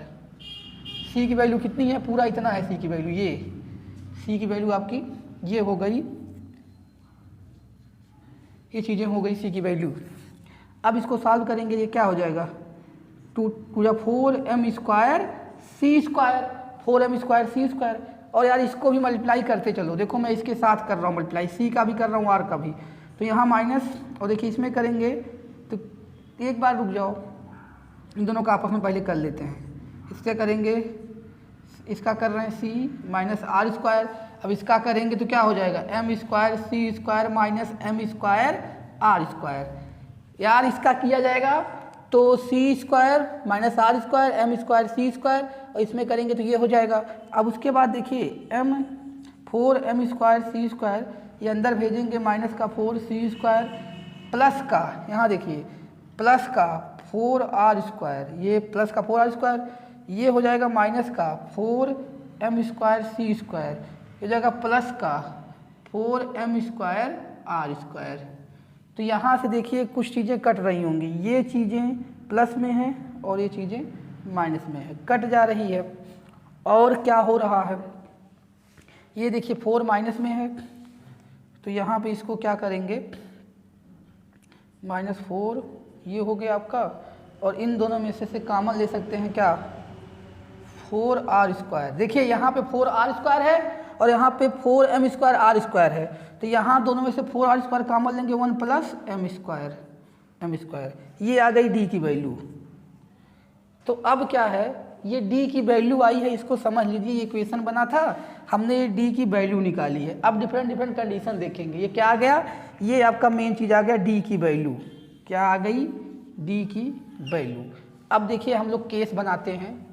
c की वैल्यू कितनी है, पूरा इतना है c की वैल्यू, ये c की वैल्यू आपकी ये हो गई, ये चीज़ें हो गई c की वैल्यू। अब इसको सॉल्व करेंगे, ये क्या हो जाएगा 4m square c square, 4m square c square. और यार इसको भी मल्टीप्लाई करते चलो, देखो मैं इसके साथ कर रहा हूँ मल्टीप्लाई, सी का भी कर रहा हूँ आर का भी। तो यहाँ माइनस, और देखिए इसमें करेंगे तो एक बार रुक जाओ, इन दोनों का आपस में पहले कर लेते हैं। इससे करेंगे, इसका कर रहे हैं सी माइनस आर स्क्वायर, अब इसका करेंगे तो क्या हो जाएगा m square c square minus m square r square. यार इसका किया जाएगा तो c square minus r square m square c square, और इसमें करेंगे तो ये हो जाएगा। अब उसके बाद देखिए 4m स्क्वायर सी स्क्वायर, ये अंदर भेजेंगे माइनस का 4c स्क्वायर प्लस का, यहाँ देखिए प्लस का 4r स्क्वायर, ये प्लस का 4r स्क्वायर, ये हो जाएगा माइनस का 4m स्क्वायर सी स्क्वायर, ये जाएगा प्लस का 4m स्क्वायर आर स्क्वायर। तो यहाँ से देखिए कुछ चीज़ें कट रही होंगी, ये चीज़ें प्लस में हैं और ये चीज़ें माइनस में है, कट जा रही है। और क्या हो रहा है, ये देखिए 4 माइनस में है, तो यहाँ पे इसको क्या करेंगे -4, ये हो गया आपका, और इन दोनों में से कॉमन ले सकते हैं क्या 4r स्क्वायर। देखिए यहाँ पे 4r स्क्वायर है और यहाँ पे 4m स्क्वायर आर स्क्वायर है, तो यहाँ दोनों में से 4r स्क्वायर कॉमन लेंगे 1 प्लस एम स्क्वायर, ये आ गई d की वैल्यू। तो अब क्या है, ये d की वैल्यू आई है, इसको समझ लीजिए, ये इक्वेशन बना था, हमने ये d की वैल्यू निकाली है। अब डिफरेंट कंडीशन देखेंगे, ये क्या आ गया, ये आपका मेन चीज़ आ गया d की वैल्यू, क्या आ गई d की वैल्यू। अब देखिए हम लोग केस बनाते हैं,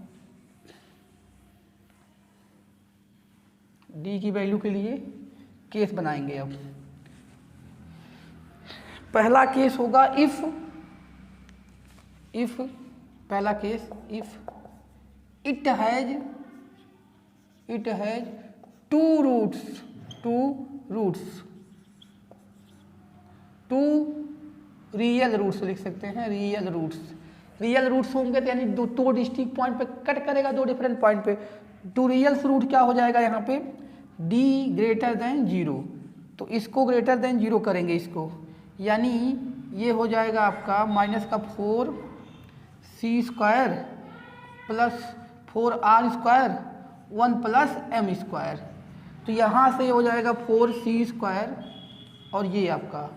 d की वैल्यू के लिए केस बनाएंगे। अब पहला केस होगा इफ पहला case if it has 2 real roots लिख सकते हैं, रियल रूट्स होंगे तो यानी दो डिस्ट्रिक्ट पॉइंट पे कट करेगा, 2 डिफरेंट पॉइंट पे, टू रियल्स रूट क्या हो जाएगा यहाँ पे, d ग्रेटर देन 0, तो इसको ग्रेटर देन 0 करेंगे इसको, यानी ये हो जाएगा आपका माइनस का 4c² plus 4r² 1 plus m², तो यहाँ से हो जाएगा 4c² और ये आपका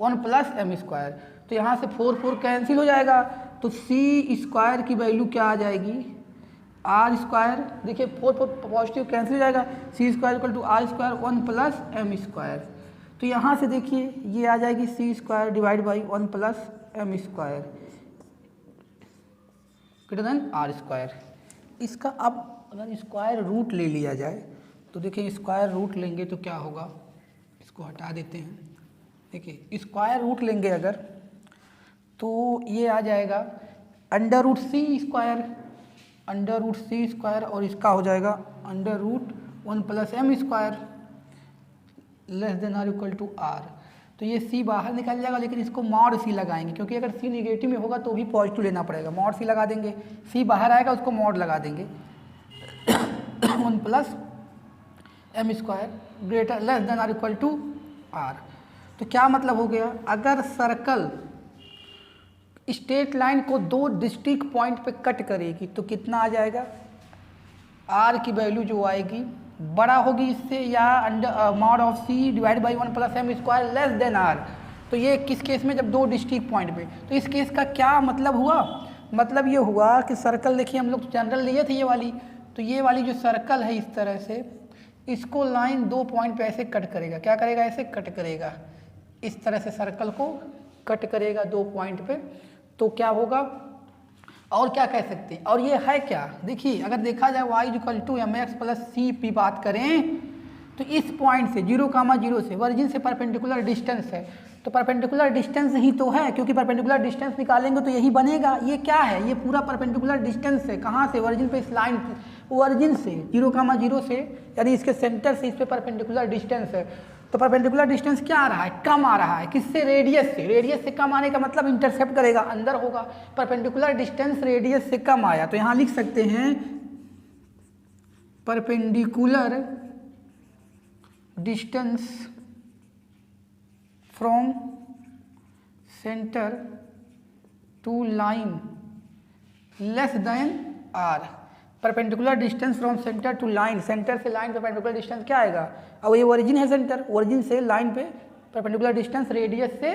1 प्लस m², तो यहाँ से 4 कैंसिल हो जाएगा, तो c² की वैल्यू क्या आ जाएगी, r², देखिए 4 पॉजिटिव कैंसिल हो जाएगा, c² equal to r² 1 plus m², तो यहाँ से देखिए ये आ जाएगी c² divide by 1 plus m² greater than r²। इसका अब अगर स्क्वायर रूट ले लिया जाए तो देखिए स्क्वायर रूट लेंगे तो क्या होगा, इसको हटा देते हैं, देखिए स्क्वायर रूट लेंगे अगर तो ये आ जाएगा √c² और इसका हो जाएगा √1 plus m² less than r equal to r, तो ये c बाहर निकल जाएगा, लेकिन इसको मॉड c लगाएंगे, क्योंकि अगर c निगेटिव में होगा तो भी पॉजिटिव लेना पड़ेगा, मॉड c लगा देंगे, c बाहर आएगा उसको मॉड लगा देंगे 1 plus m² greater less than r equal to r। तो क्या मतलब हो गया, अगर सर्कल स्ट्रेट लाइन को 2 डिस्टिंक्ट पॉइंट पे कट करेगी तो कितना आ जाएगा, r की वैल्यू जो आएगी बड़ा होगी इससे, या mod of c divide by 1 plus m² less than r, तो ये किस केस में, जब 2 डिस्टिंक्ट पॉइंट पे, तो इस केस का क्या मतलब हुआ, मतलब ये हुआ कि सर्कल देखिए हम लोग जनरल लिए थे ये वाली, तो ये वाली जो सर्कल है इस तरह से, इसको लाइन 2 पॉइंट पे ऐसे कट करेगा, क्या करेगा, ऐसे कट करेगा, इस तरह से सर्कल को कट करेगा 2 पॉइंट पे, तो क्या होगा, और क्या कह सकते हैं, और ये है क्या, देखिए अगर देखा जाए y equal to mx plus c p बात करें तो इस पॉइंट से 0,0 से वर्जिन से परपेंडिकुलर डिस्टेंस है, तो परपेंडिकुलर डिस्टेंस ही तो है, क्योंकि परपेंडिकुलर डिस्टेंस निकालेंगे तो यही बनेगा, ये क्या है, ये पूरा परपेंडिकुलर डिस्टेंस है, कहाँ से, वर्जिन पे, इस लाइन वर्जिन से 0,0 से, यानी इसके सेंटर से इस पे परपेंडिकुलर डिस्टेंस है, तो परपेंडिकुलर डिस्टेंस क्या आ रहा है, कम आ रहा है, किससे, रेडियस से, रेडियस से कम आने का मतलब इंटरसेप्ट करेगा, अंदर होगा, परपेंडिकुलर डिस्टेंस रेडियस से कम आया, तो यहाँ लिख सकते हैं perpendicular distance from centre to line less than r, perpendicular distance from centre to line, centre से लाइन परपेंडिकुलर डिस्टेंस क्या आएगा, अब ये ओरिजिन है सेंटर, ओरिजिन से लाइन पे परपेंडिकुलर डिस्टेंस रेडियस से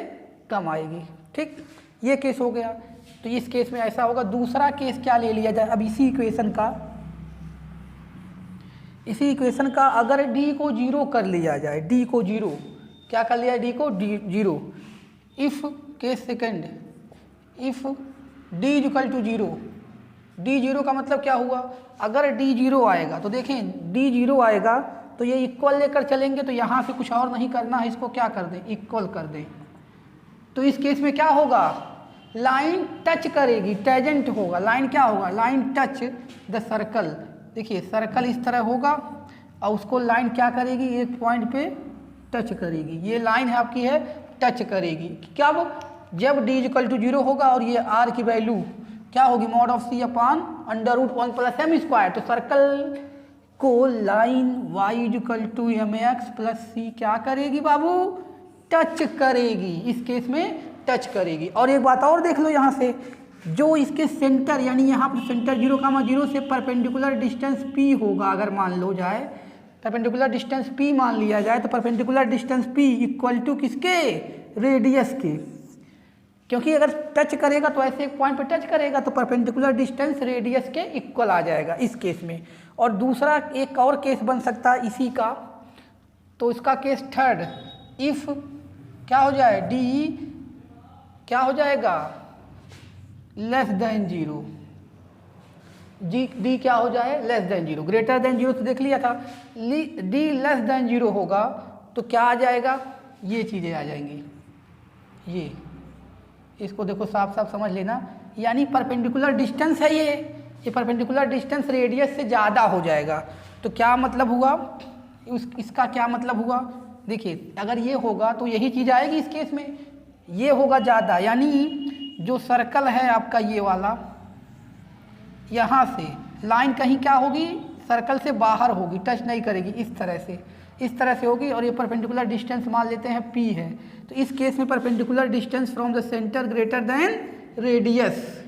कम आएगी, ठीक, ये केस हो गया, तो इस केस में ऐसा होगा। दूसरा केस क्या ले लिया जाए, अब इसी इक्वेशन का अगर d को 0 कर लिया जाए, d को 0 क्या कर लिया, d को 0, if case second, if d equal to 0, d 0 का मतलब क्या हुआ, अगर d 0 आएगा तो देखें d 0 आएगा तो ये इक्वल लेकर चलेंगे, तो यहाँ से कुछ और नहीं करना है, इसको क्या कर दें, इक्वल कर दें, तो इस केस में क्या होगा, लाइन टच करेगी, टेजेंट होगा, लाइन क्या होगा, लाइन टच द सर्कल, देखिए सर्कल इस तरह होगा और उसको लाइन क्या करेगी, एक पॉइंट पे टच करेगी, ये लाइन है आपकी है टच करेगी, क्या वो जब d इक्वल टू 0 होगा और ये r की वैल्यू क्या होगी, mod of c upon √1 plus m², तो सर्कल को line y equal to mx plus c क्या करेगी बाबू, टच करेगी, इस केस में टच करेगी। और एक बात और देख लो यहाँ से, जो इसके सेंटर यानी यहाँ पर सेंटर 0,0 से परपेंडिकुलर डिस्टेंस p होगा, अगर मान लो जाए परपेंडिकुलर डिस्टेंस p मान लिया जाए, तो perpendicular distance p equal to किसके, रेडियस के, क्योंकि अगर टच करेगा तो ऐसे एक पॉइंट पे टच करेगा तो परपेंडिकुलर डिस्टेंस रेडियस के इक्वल आ जाएगा इस केस में। और दूसरा एक और केस बन सकता है इसी का, तो इसका केस थर्ड, इफ क्या हो जाए, d क्या हो जाएगा, लेस देन 0, d क्या हो जाए, लेस देन 0, ग्रेटर देन 0 तो देख लिया था, d लेस देन 0 होगा तो क्या आ जाएगा, ये चीज़ें आ जाएंगी, ये इसको देखो साफ साफ समझ लेना, यानी परपेंडिकुलर डिस्टेंस है ये परपेंडिकुलर डिस्टेंस रेडियस से ज़्यादा हो जाएगा, तो क्या मतलब हुआ, इसका क्या मतलब हुआ, देखिए अगर ये होगा तो यही चीज़ आएगी इस केस में, ये होगा ज़्यादा, यानी जो सर्कल है आपका ये वाला यहाँ से लाइन कहीं क्या होगी, सर्कल से बाहर होगी, टच नहीं करेगी, इस तरह से होगी। और ये परपेंडिकुलर डिस्टेंस मान लेते हैं p है। तो इस केस में perpendicular distance from the centre greater than radius,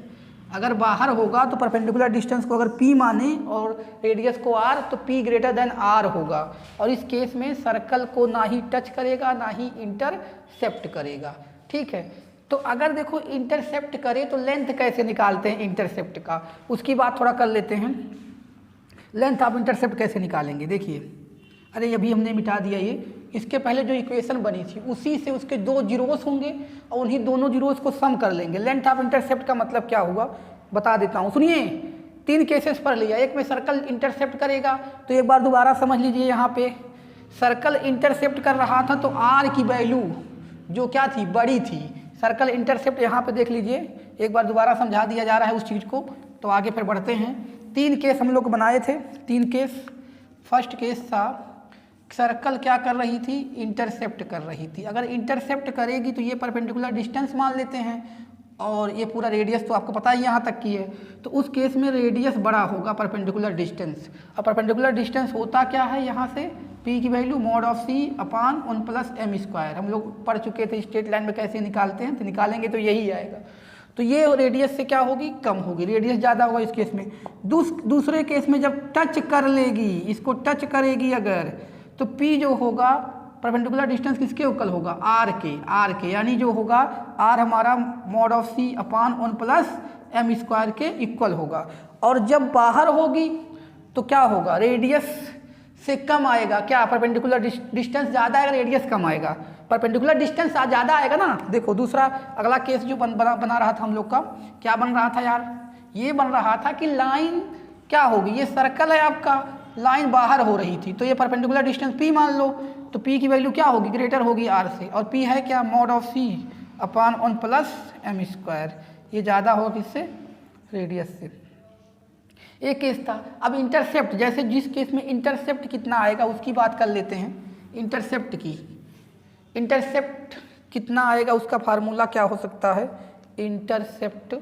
अगर बाहर होगा तो परपेंडिकुलर डिस्टेंस को अगर p माने और रेडियस को r, तो p ग्रेटर देन r होगा। और इस केस में सर्कल को ना ही टच करेगा ना ही इंटरसेप्ट करेगा। ठीक है, तो अगर देखो इंटरसेप्ट करे तो लेंथ कैसे निकालते हैं इंटरसेप्ट का, उसकी बात थोड़ा कर लेते हैं। लेंथ ऑफ इंटरसेप्ट कैसे निकालेंगे, देखिए, अरे अभी हमने मिटा दिया ये, इसके पहले जो इक्वेशन बनी थी उसी से उसके दो जीरोस होंगे और उन्हीं दोनों जीरोस को सम कर लेंगे। लेंथ ऑफ इंटरसेप्ट का मतलब क्या होगा बता देता हूँ, सुनिए। 3 केसेस पढ़ लिया, एक में सर्कल इंटरसेप्ट करेगा, तो एक बार दोबारा समझ लीजिए। यहाँ पे सर्कल इंटरसेप्ट कर रहा था तो r की वैल्यू जो क्या थी, बड़ी थी। सर्कल इंटरसेप्ट यहाँ पे देख लीजिए, एक बार दोबारा समझा दिया जा रहा है उस चीज़ को। तो आगे फिर बढ़ते हैं। 3 केस हम लोग बनाए थे, 3 केस। फर्स्ट केस था सर्कल क्या कर रही थी, इंटरसेप्ट कर रही थी। अगर इंटरसेप्ट करेगी तो ये परपेंडिकुलर डिस्टेंस मान लेते हैं, और ये पूरा रेडियस तो आपको पता ही यहाँ तक की है। तो उस केस में रेडियस बड़ा होगा परपेंडिकुलर डिस्टेंस। और परपेंडिकुलर डिस्टेंस होता क्या है, यहाँ से p की value mod of c upon 1 plus m square. हम लोग पढ़ चुके थे स्ट्रेट लाइन में कैसे निकालते हैं, तो निकालेंगे तो यही आएगा। तो ये रेडियस से क्या होगी, कम होगी, रेडियस ज़्यादा होगा इस केस में। दूसरे केस में जब टच कर लेगी, इसको टच करेगी अगर, तो p जो होगा परपेंडिकुलर डिस्टेंस किसके इक्वल होगा, r के, यानी जो होगा r हमारा mod of c upon 1 plus m square के इक्वल होगा। और जब बाहर होगी तो क्या होगा, रेडियस से कम आएगा। क्या, परपेंडिकुलर डिस्टेंस ज़्यादा आएगा, रेडियस कम आएगा। परपेंडिकुलर डिस्टेंस ज़्यादा आएगा ना। देखो दूसरा अगला केस जो बना रहा था हम लोग का, क्या बन रहा था यार, ये बन रहा था कि लाइन क्या होगी, ये सर्कल है आपका, लाइन बाहर हो रही थी, तो ये परपेंडिकुलर डिस्टेंस p मान लो। तो p की वैल्यू क्या होगी, ग्रेटर होगी r से, और p है क्या, mod of c upon 1 plus m square. ये ज़्यादा होगा किससे, रेडियस से। एक केस था। अब इंटरसेप्ट, जैसे जिस केस में इंटरसेप्ट कितना आएगा उसकी बात कर लेते हैं। इंटरसेप्ट की, इंटरसेप्ट कितना आएगा उसका फार्मूला क्या हो सकता है, इंटरसेप्ट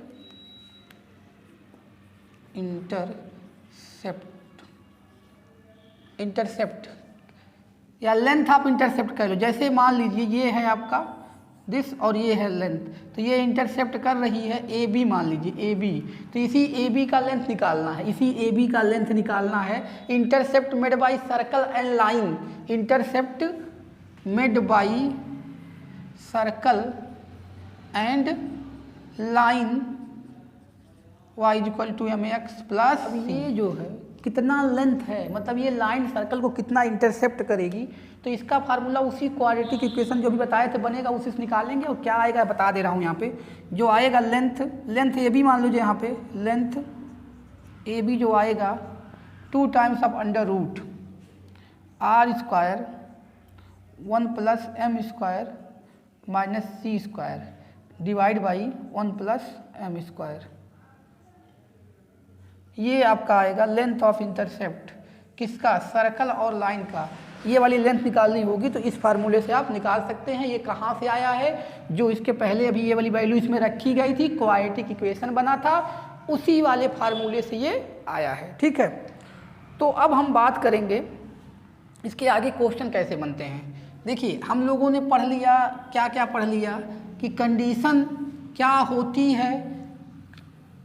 या लेंथ ऑफ इंटरसेप्ट कह लो। जैसे मान लीजिए ये है आपका दिस और ये है लेंथ, तो ये इंटरसेप्ट कर रही है ए बी, मान लीजिए ए बी, तो इसी ए बी का लेंथ निकालना है, इसी ए बी का लेंथ निकालना है। Intercept made by circle and line, intercept made by circle and line y equal to m x plus. अब ये जो है कितना लेंथ है, मतलब ये लाइन सर्कल को कितना इंटरसेप्ट करेगी, तो इसका फार्मूला उसी क्वाड्रेटिक इक्वेशन जो भी बताए थे बनेगा, उसी से निकालेंगे। और क्या आएगा बता दे रहा हूँ यहाँ पे, जो आएगा लेंथ ए बी मान लीजिए, यहाँ पे लेंथ ए बी जो आएगा 2 times of under root r square 1 plus m square minus c square divide by 1 plus m square. ये आपका आएगा लेंथ ऑफ इंटरसेप्ट, किसका, सर्कल और लाइन का। ये वाली लेंथ निकालनी होगी तो इस फार्मूले से आप निकाल सकते हैं। ये कहाँ से आया है, जो इसके पहले अभी ये वाली वैल्यू इसमें रखी गई थी, क्वाड्रेटिक इक्वेशन बना था, उसी वाले फार्मूले से ये आया है। ठीक है, तो अब हम बात करेंगे इसके आगे क्वेश्चन कैसे बनते हैं। देखिए हम लोगों ने पढ़ लिया, क्या क्या पढ़ लिया कि कंडीशन क्या होती है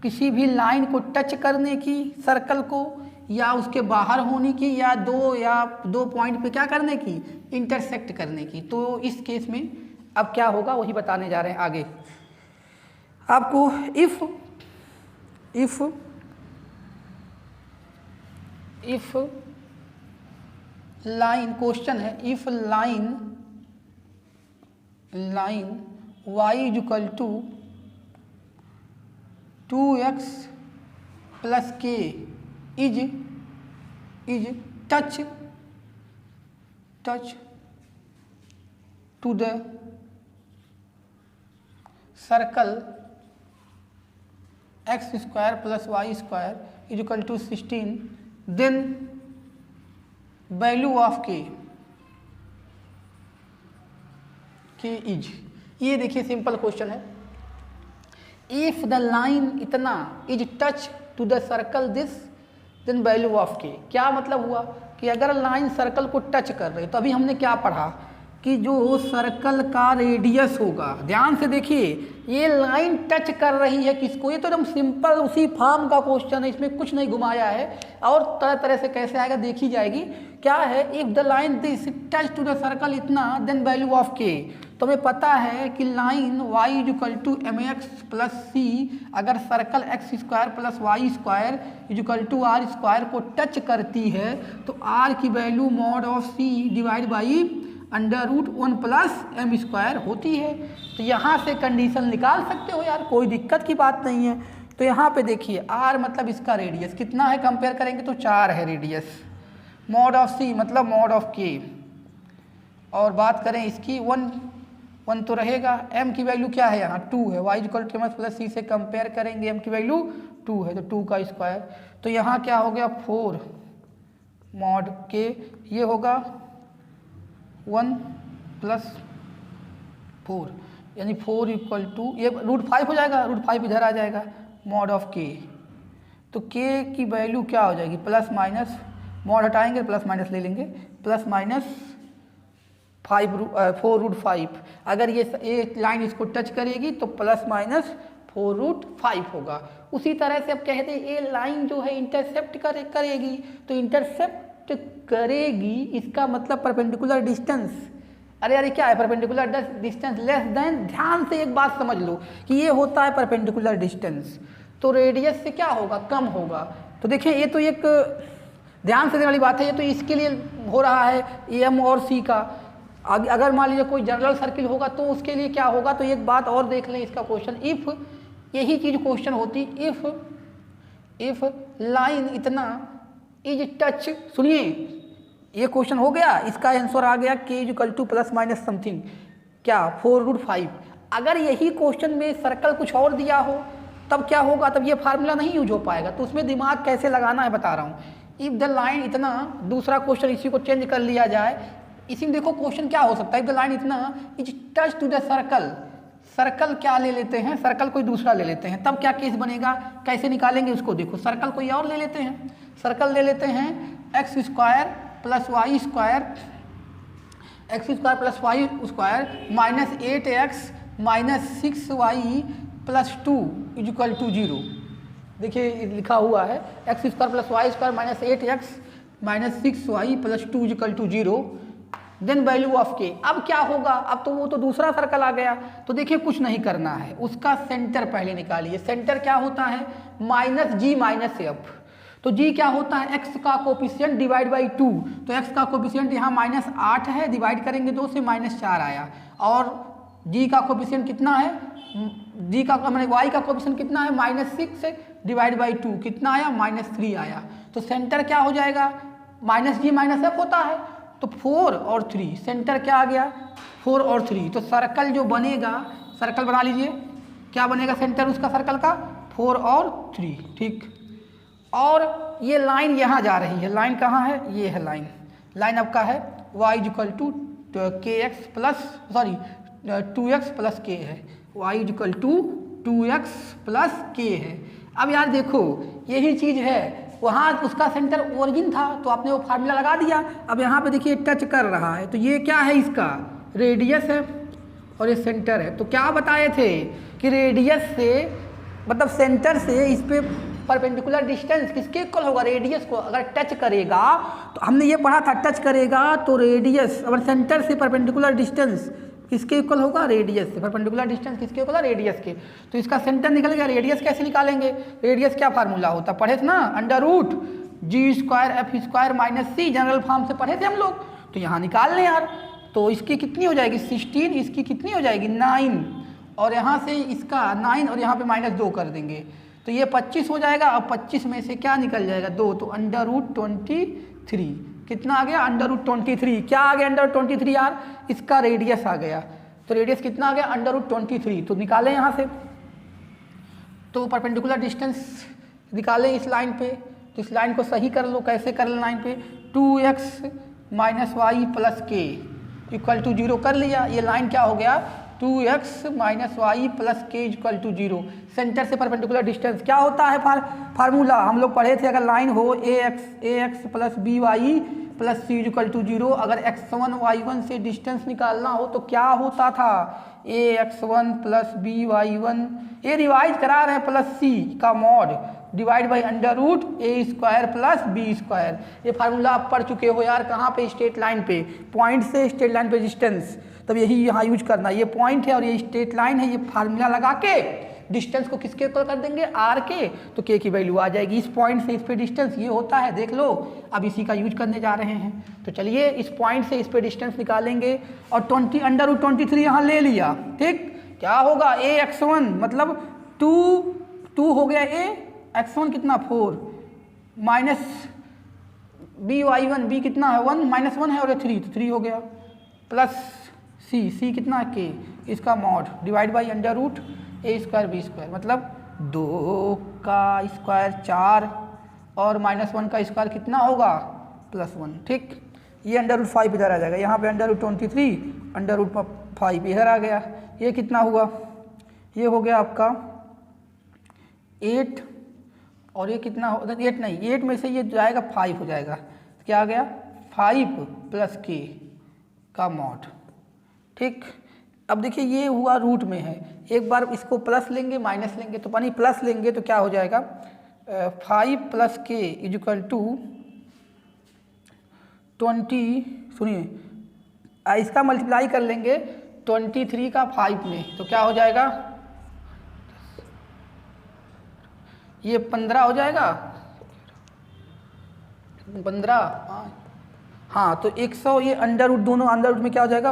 किसी भी लाइन को टच करने की, सर्कल को, या उसके बाहर होने की, या दो पॉइंट पे क्या करने की, इंटरसेक्ट करने की। तो इस केस में अब क्या होगा वही बताने जा रहे हैं आगे आपको। इफ लाइन, क्वेश्चन है, if line y equal to 2x plus k is touch to the circle x square plus y square is equal to 16, then value of k is, ये देखिए सिंपल क्वेश्चन है। If the line इतना is touch to the circle this, then value of k. क्या मतलब हुआ कि अगर line circle को टच कर रही है, तो अभी हमने क्या पढ़ा कि जो सर्कल का रेडियस होगा, ध्यान से देखिए, ये लाइन टच कर रही है किसको, ये तो एकदम सिंपल उसी फॉर्म का क्वेश्चन है, इसमें कुछ नहीं घुमाया है। और तरह तरह से कैसे आएगा देखी जाएगी। क्या है, if the line this touch to the circle इतना, देन वैल्यू ऑफ के। तो हमें पता है कि line y equal to m x plus c अगर circle x square plus y square equal to r square को टच करती है, तो r की value mod of c divide by under root 1 plus m square होती है। तो यहाँ से कंडीशन निकाल सकते हो यार, कोई दिक्कत की बात नहीं है। तो यहाँ पे देखिए r मतलब इसका रेडियस कितना है, कंपेयर करेंगे तो 4 है रेडियस, मॉड ऑफ c मतलब मॉड ऑफ k, और बात करें इसकी 1 तो रहेगा। m की वैल्यू क्या है यहाँ 2 है, y equal to m x plus c से कंपेयर करेंगे, m की वैल्यू 2 है तो 2 का स्क्वायर। तो यहाँ क्या हो गया 4 मॉड k, ये होगा 1 प्लस 4 यानी 4 इक्वल टू, ये √5 हो जाएगा, √5 इधर आ जाएगा, मॉड ऑफ k। तो k की वैल्यू क्या हो जाएगी प्लस माइनस, मॉड हटाएंगे प्लस माइनस ले लेंगे, प्लस माइनस 4√5। अगर ये लाइन इसको टच करेगी तो प्लस माइनस 4√5 होगा। उसी तरह से अब कहते हैं ये लाइन जो है इंटरसेप्ट करेगी, तो इंटरसेप्ट करेगी इसका मतलब परपेंडिकुलर डिस्टेंस। अरे क्या है परपेंडिकुलर डिस्टेंस लेस देन, ध्यान से एक बात समझ लो कि ये होता है परपेंडिकुलर डिस्टेंस, तो रेडियस से क्या होगा कम होगा। तो देखिए ये तो एक ध्यान से देने वाली बात है, ये तो इसके लिए हो रहा है एम और सी का। अगर मान लीजिए कोई जनरल सर्किल होगा तो उसके लिए क्या होगा। तो एक बात और देख लें इसका क्वेश्चन, इफ़ यही चीज़ क्वेश्चन होती, इफ़ लाइन इतना इज टच, सुनिए ये क्वेश्चन हो गया, इसका आंसर आ गया k equal two plus minus something क्या 4√5। अगर यही क्वेश्चन में सर्कल कुछ और दिया हो तब क्या होगा, तब ये फार्मूला नहीं यूज हो पाएगा। तो उसमें दिमाग कैसे लगाना है बता रहा हूँ। इफ़ द लाइन इतना, दूसरा क्वेश्चन इसी को चेंज कर लिया जाए, इसी में देखो क्वेश्चन क्या हो सकता है, इफ द लाइन इतना is touch to the circle, circle क्या ले लेते हैं, सर्कल कोई दूसरा ले लेते हैं, तब क्या केस बनेगा, कैसे निकालेंगे उसको देखो। सर्कल कोई और ले लेते हैं, सर्कल ले लेते हैं x square plus y square, x square plus y square minus 8x minus 6y plus 2 equal to 0। देखिए लिखा हुआ है x square plus y square minus 8x minus 6y plus 2 equal to 0, then value of k. अब क्या होगा, अब तो वो तो दूसरा सर्कल आ गया। तो देखिए कुछ नहीं करना है, उसका सेंटर पहले निकालिए। सेंटर क्या होता है माइनस जी माइनस एफ। तो जी क्या होता है एक्स का कोफिशिएंट डिवाइड बाई 2, तो एक्स का कोफिशिएंट यहाँ -8 है, डिवाइड करेंगे 2 से -4 आया। और जी का कोफिशिएंट कितना है, जी का मैंने वाई का कोफिशिएंट कितना है -6 डिवाइड बाई 2 कितना आया -3 आया। तो सेंटर क्या हो जाएगा माइनस जी माइनस एफ होता है, तो 4 और 3, सेंटर क्या आ गया 4 और 3। तो सर्कल जो बनेगा, सर्कल बना लीजिए, क्या बनेगा सेंटर उसका सर्कल का 4 और 3, ठीक। और ये लाइन यहाँ जा रही है, लाइन कहाँ है, ये है लाइन, लाइन आपका है y equal to kx plus 2x plus k है, y equal to 2x plus k है। अब यार देखो यही चीज़ है, वहाँ उसका सेंटर ओरिजिन था तो आपने वो फार्मूला लगा दिया। अब यहाँ पे देखिए टच कर रहा है, तो ये क्या है इसका रेडियस है और ये सेंटर है। तो क्या बताए थे कि रेडियस से मतलब सेंटर से इस पे परपेंडिकुलर डिस्टेंस किसके इक्वल होगा, रेडियस को अगर टच करेगा। तो हमने ये पढ़ा था टच करेगा तो रेडियस, अगर सेंटर से परपेंडिकुलर डिस्टेंस किसके इक्वल होगा, रेडियस से। परपेंडिकुलर डिस्टेंस किसके इक्वल है, रेडियस के। तो इसका सेंटर निकलेगा, रेडियस कैसे निकालेंगे, रेडियस क्या फार्मूला होता है पढ़े थे ना, √g² f² minus c, general form से पढ़े थे हम लोग। तो यहाँ निकाल लें यार, तो इसकी कितनी हो जाएगी 16, इसकी कितनी हो जाएगी 9, और यहाँ से इसका 9 और यहाँ पे -2 कर देंगे तो ये 25 हो जाएगा। अब 25 में से क्या निकल जाएगा 2, तो √23 कितना आ गया √23। क्या आ गया √23 यार, इसका रेडियस आ गया। तो रेडियस कितना आ गया √23। तो निकालें यहाँ से, तो परपेंडिकुलर डिस्टेंस निकालें इस लाइन पे। तो इस लाइन को सही कर लो, कैसे कर लो लाइन पे 2x - y + k = 0 कर लिया। ये लाइन क्या हो गया 2x माइनस वाई प्लस के इक्वल टू 0। सेंटर से परपेंडिकुलर डिस्टेंस क्या होता है फार्मूला हम लोग पढ़े थे, अगर लाइन हो a x plus b y plus c equal to 0, अगर x1 y1 से डिस्टेंस निकालना हो तो क्या होता था, ax1 प्लस बी वाई1, ये रिवाइज करा रहे हैं, प्लस सी का mod divide by under root a square plus b square. ये फार्मूला आप पढ़ चुके हो यार, कहाँ पे, स्ट्रेट लाइन पे, पॉइंट से स्ट्रेट लाइन पे डिस्टेंस, तब यही यहाँ यूज करना। ये पॉइंट है और ये स्ट्रेट लाइन है, ये फार्मूला लगा के डिस्टेंस को किसके इक्वल कर देंगे, आर के, तो के की वैल्यू आ जाएगी। इस पॉइंट से इस पे डिस्टेंस ये होता है, देख लो, अब इसी का यूज करने जा रहे हैं। तो चलिए इस पॉइंट से इस पे डिस्टेंस निकालेंगे और 20 अंडर रूट 23 यहाँ ले लिया, ठीक, क्या होगा, ए x1 मतलब 2 हो गया, ए x1 कितना 4 माइनस बी वाई1, बी कितना है 1 माइनस 1 है और 3 तो 3 हो गया, प्लस सी कितना है के, इसका mod divide by under root a square b square, मतलब 2 का स्क्वायर 4 और माइनस 1 का स्क्वायर कितना होगा, +1, ठीक। ये अंडर रूट 5 इधर आ जाएगा, यहाँ पे अंडर रूट 23 अंडर रूट 5 इधर आ गया, ये कितना हुआ, ये हो गया आपका 8 और ये कितना हो, 8 नहीं, 8 में से ये जाएगा 5 हो जाएगा, क्या आ गया 5 प्लस के का मॉड, ठीक। अब देखिए ये हुआ रूट में है, एक बार इसको प्लस लेंगे माइनस लेंगे, तो पानी प्लस लेंगे तो क्या हो जाएगा 5 प्लस के इक्वल टू 20, सुनिए इसका मल्टीप्लाई कर लेंगे 23 का 5 में, तो क्या हो जाएगा, ये 15 हो जाएगा, 15, हाँ तो 100, ये अंडर रूट, दोनों अंडर रूट में क्या हो जाएगा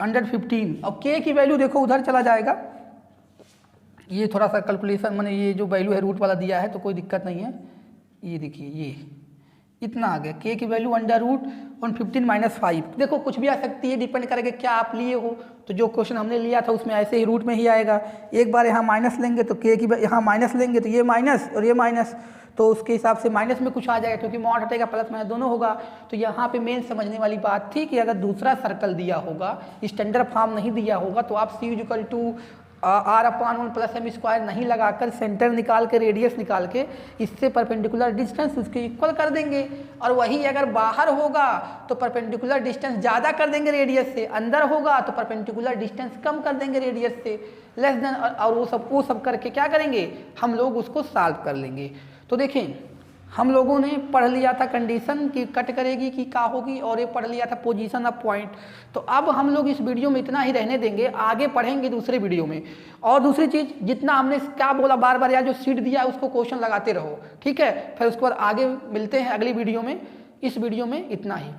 115, अब के की वैल्यू देखो उधर चला जाएगा, ये थोड़ा सा कैलकुलेशन मैंने ये जो वैल्यू है रूट वाला दिया है तो कोई दिक्कत नहीं है, ये देखिए ये इतना आ गया, के की वैल्यू अंडर रूट 115 माइनस 5, देखो कुछ भी आ सकती है, डिपेंड करेगा क्या आप लिए हो, तो जो क्वेश्चन हमने लिया था उसमें ऐसे ही रूट में ही आएगा। एक बार यहाँ माइनस लेंगे तो के की, यहाँ माइनस लेंगे तो ये माइनस और ये माइनस, तो उसके हिसाब से माइनस में कुछ आ जाएगा, क्योंकि मॉड हटेगा प्लस माइनस दोनों होगा। तो यहाँ पे मेन समझने वाली बात थी कि अगर दूसरा सर्कल दिया होगा, स्टैंडर्ड फॉर्म नहीं दिया होगा, तो आप c equal to r/1 plus m square नहीं लगाकर सेंटर निकाल के, रेडियस निकाल के, इससे परपेंडिकुलर डिस्टेंस उसके इक्वल कर देंगे, और वही अगर बाहर होगा तो परपेंडिकुलर डिस्टेंस ज़्यादा कर देंगे रेडियस से, अंदर होगा तो परपेंडिकुलर डिस्टेंस कम कर देंगे रेडियस से, लेस देन, और वो सब करके क्या करेंगे, हम लोग उसको सॉल्व कर लेंगे। तो देखें हम लोगों ने पढ़ लिया था कंडीशन कि कट करेगी कि का होगी, और ये पढ़ लिया था पोजीशन ऑफ पॉइंट। तो अब हम लोग इस वीडियो में इतना ही रहने देंगे, आगे पढ़ेंगे दूसरे वीडियो में। और दूसरी चीज़, जितना हमने क्या बोला बार बार, या जो सीट दिया है उसको क्वेश्चन लगाते रहो, ठीक है। फिर उसके बाद आगे मिलते हैं अगली वीडियो में। इस वीडियो में इतना ही।